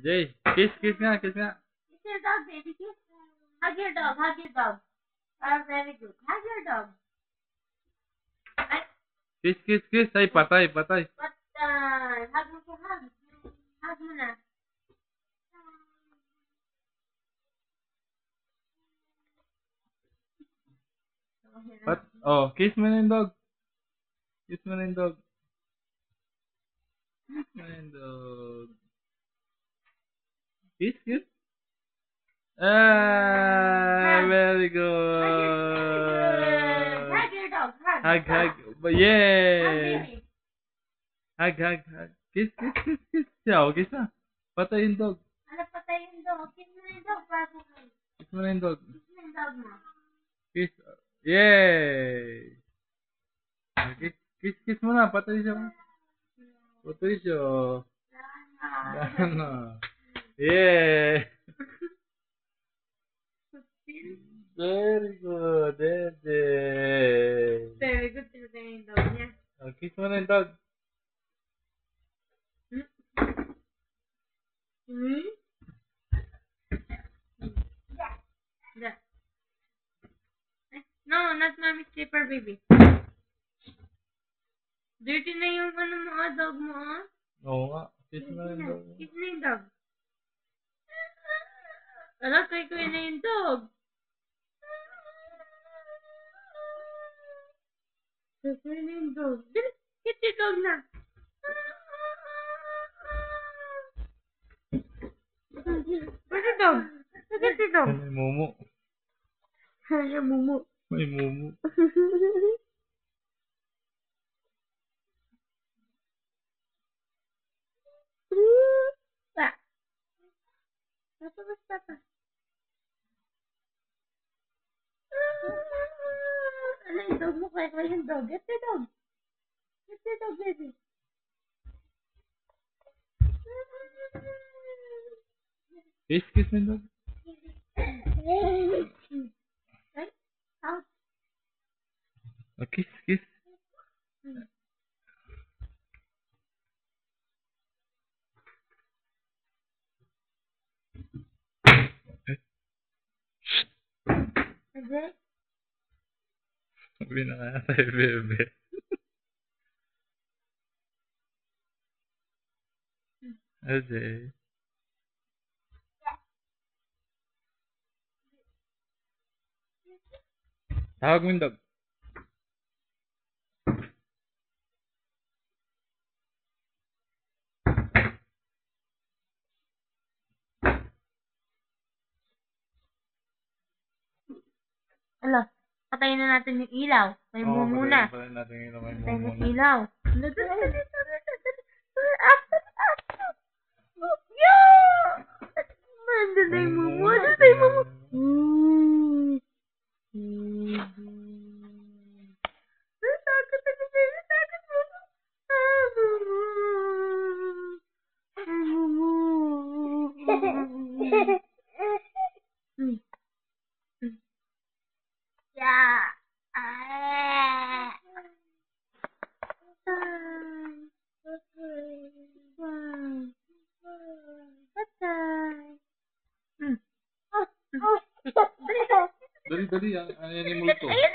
Jay, kiss nga, kiss nga. Kiss your dog, baby. Kiss. Hug your dog. Hug your dog. Very good. Hug your dog. Ay, Kiss. Ay, patay. patay. Hug mo siya, hug. Hug mo na. Oh, kiss mo na yung dog. Kiss mo na yung dog. Kiss mo na yung dog. Kiss. Ah, very good. Hug your dog. Hug. Hug, Yeah. baby. Hug. Kiss. Siya, kiss na. Patay yung dog. Ano patay yung dog? Kiss mo na yung dog bago kayo. Kiss mo na yung dog. Kiss mo yung dog mo. Kiss. Yay. Kiss mo na. Patay siya. Ano? Yeah. Very good, Dede. Very good. Tinatay yung dog niya. Oh, kiss mo na yung dog. Yeah. No, not mommy's slipper, baby. Dirty na yung dog mo, oh. Oo nga. Kiss mo na yung dog. Kiss na yung dog. Ala, kay na yung dog. Kay na yung dog. Kiss yung dog na. Where's the dog? Look at the dog. May mumu. Ay, mumu. May mumu. Basta. Ano yung dog mo? Kaya yung dog. Get the dog. Get the dog, baby. Kiss mo yung dog. Ay, out. Oh, kiss. Okay. Sabi na kaya tayo, bebe. Okay. Tawag mo yung dog. Ala, patayin na natin yung ilaw. May mumu na. Patayin natin yung ilaw. May Patayin mumu yung na. ilaw. Nandun na yung mumu. Nandun na yung mumu. Takot ako, baby. Takot mo. Yeah. Dali. Ayan yung multo. Ayan.